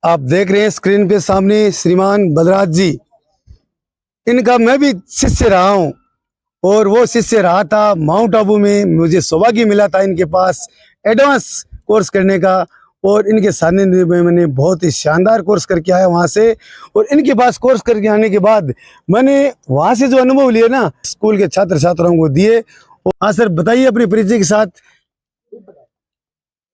आप देख रहे हैं स्क्रीन पे सामने श्रीमान बलराज जी, इनका मैं भी शिष्य रहा हूं और वो शिष्य रहा था माउंट आबू में। मुझे सौभाग्य मिला था इनके पास एडवांस कोर्स करने का और इनके सानिध्य में मैंने बहुत ही शानदार कोर्स करके आया वहां से। और इनके पास कोर्स करके आने के बाद मैंने वहां से जो अनुभव लिए ना, स्कूल के छात्र छात्राओं को दिए। हाँ सर, बताइए अपने परिचय के साथ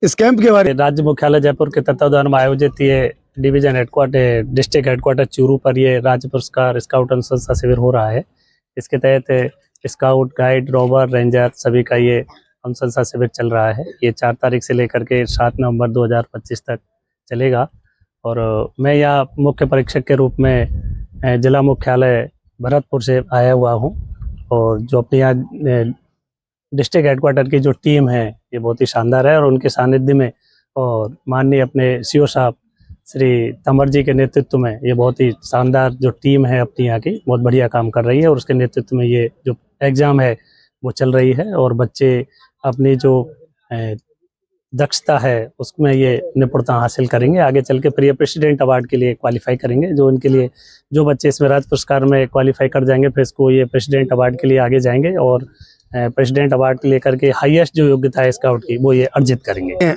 इस कैंप के बारे में। राज्य मुख्यालय जयपुर के तत्वावधान में आयोजित ये division headquarter district headquarter Churu पर ये राज्य पुरस्कार स्काउट अनुशंसा शिविर हो रहा है। इसके तहत स्काउट, गाइड, रोवर, रेंजर सभी का ये अनुशंसा शिविर चल रहा है। ये 4 तारीख से लेकर के 7 नवंबर 2025 तक चलेगा। और मैं यहाँ मुख्य परीक्षक के रूप में जिला मुख्यालय भरतपुर से आया हुआ हूँ। और जो अपने यहाँ डिस्ट्रिक्ट हेडक्वार्टर की जो टीम है ये बहुत ही शानदार है और उनके सानिध्य में और माननीय अपने सीओ साहब श्री तंवर जी के नेतृत्व में ये बहुत ही शानदार जो टीम है अपनी यहाँ की बहुत बढ़िया काम कर रही है। और उसके नेतृत्व में ये जो एग्ज़ाम है वो चल रही है और बच्चे अपनी जो दक्षता है उसमें ये निपुणता हासिल करेंगे। आगे चल के प्रिय प्रेसिडेंट अवार्ड के लिए क्वालिफाई करेंगे। जो इनके लिए जो बच्चे इसमें राज्य पुरस्कार में क्वालिफाई कर जाएंगे फिर इसको ये प्रेसिडेंट अवार्ड के लिए आगे जाएंगे और प्रेसिडेंट अवार्ड लेकर के हाईएस्ट जो योग्यता है स्काउट की वो ये अर्जित करेंगे।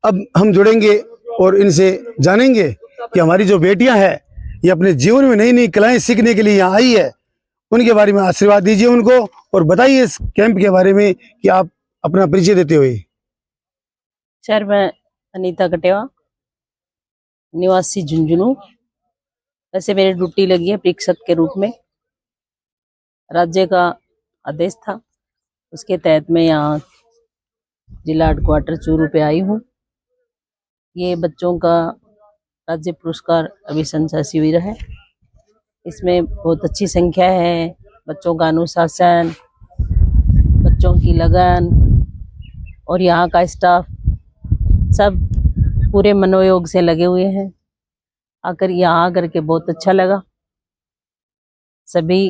अब हम जुड़ेंगे और इनसे जानेंगे कि हमारी जो बेटियां हैं ये अपने जीवन में नई नई कलाएं सीखने के लिए यहाँ आई है। उनके बारे में आशीर्वाद दीजिए उनको और बताइए इस कैंप के बारे में कि आप अपना परिचय देते हुए। सर, मैं अनीता कटेवा, निवासी झुंझुनू। वैसे मेरी ड्यूटी लगी है परीक्षक के रूप में। राज्य का आदेश था, उसके तहत मैं यहाँ जिला हेडक्वार्टर चूरू पे आई हूँ। ये बच्चों का राज्य पुरस्कार अभिशंसा शिविर है। इसमें बहुत अच्छी संख्या है। बच्चों का अनुशासन, बच्चों की लगन और यहाँ का स्टाफ सब पूरे मनोयोग से लगे हुए हैं। आकर यहाँ आकर के बहुत अच्छा लगा। सभी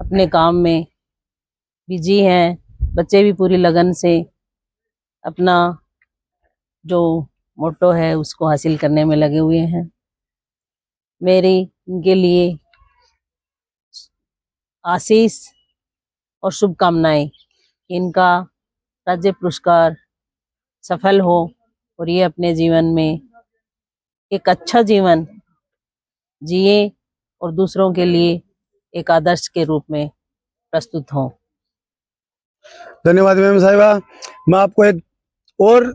अपने काम में बिजी हैं। बच्चे भी पूरी लगन से अपना जो मोटो है उसको हासिल करने में लगे हुए हैं। मेरी इनके लिए आशीष और शुभकामनाएं कि इनका राज्य पुरस्कार सफल हो और ये अपने जीवन में एक अच्छा जीवन जिए और दूसरों के लिए एक आदर्श के रूप में प्रस्तुत हों। धन्यवाद मैम साहिबा। मैं आपको एक और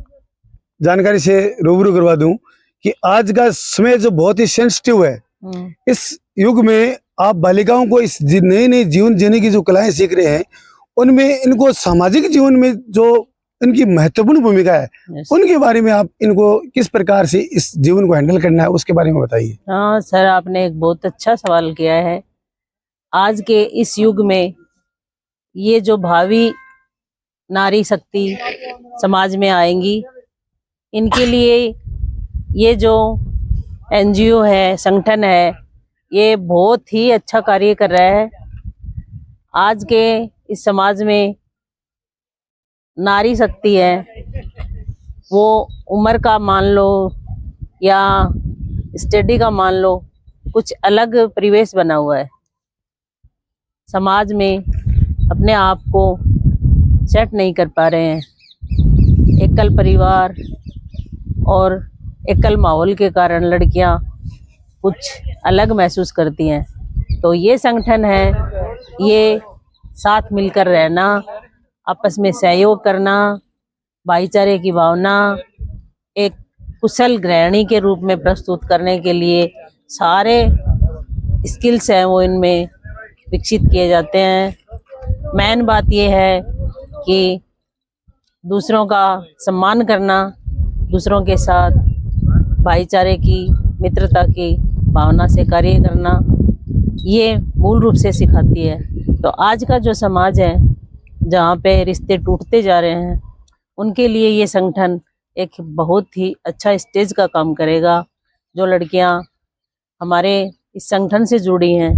जानकारी से रूबरू करवा दूं कि आज का समय जो बहुत ही सेंसिटिव है, इस युग में आप बालिकाओं को इस नई नई जीवन जीने की जो कलाएं सीख रहे हैं उनमें इनको सामाजिक जीवन में जो इनकी महत्वपूर्ण भूमिका है उनके बारे में आप इनको किस प्रकार से इस जीवन को हैंडल करना है उसके बारे में बताइए। हाँ सर, आपने एक बहुत अच्छा सवाल किया है। आज के इस युग में ये जो भावी नारी शक्ति समाज में आएंगी, इनके लिए ये जो एनजीओ है, संगठन है, ये बहुत ही अच्छा कार्य कर रहा है। आज के इस समाज में नारी शक्ति है, वो उम्र का मान लो या स्टडी का मान लो, कुछ अलग परिवेश बना हुआ है। समाज में अपने आप को सेट नहीं कर पा रहे हैं। एकल परिवार और एकल माहौल के कारण लड़कियां कुछ अलग महसूस करती हैं। तो ये संगठन है, ये साथ मिलकर रहना, आपस में सहयोग करना, भाईचारे की भावना, एक कुशल गृहिणी के रूप में प्रस्तुत करने के लिए सारे स्किल्स हैं वो इनमें विकसित किए जाते हैं। मेन बात ये है कि दूसरों का सम्मान करना, दूसरों के साथ भाईचारे की, मित्रता की भावना से कार्य करना, ये मूल रूप से सिखाती है। तो आज का जो समाज है जहाँ पे रिश्ते टूटते जा रहे हैं, उनके लिए ये संगठन एक बहुत ही अच्छा स्टेज का काम करेगा। जो लड़कियाँ हमारे इस संगठन से जुड़ी हैं,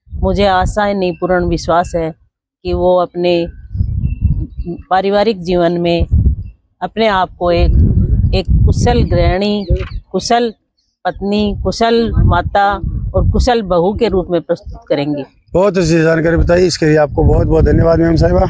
मुझे आशा है, नहीं पूर्ण विश्वास है कि वो अपने पारिवारिक जीवन में अपने आप को एक कुशल गृहिणी कुशल पत्नी, कुशल माता और कुशल बहू के रूप में प्रस्तुत करेंगी। बहुत अच्छी जानकारी बताई, इसके लिए आपको बहुत बहुत धन्यवाद मैम साहिबा।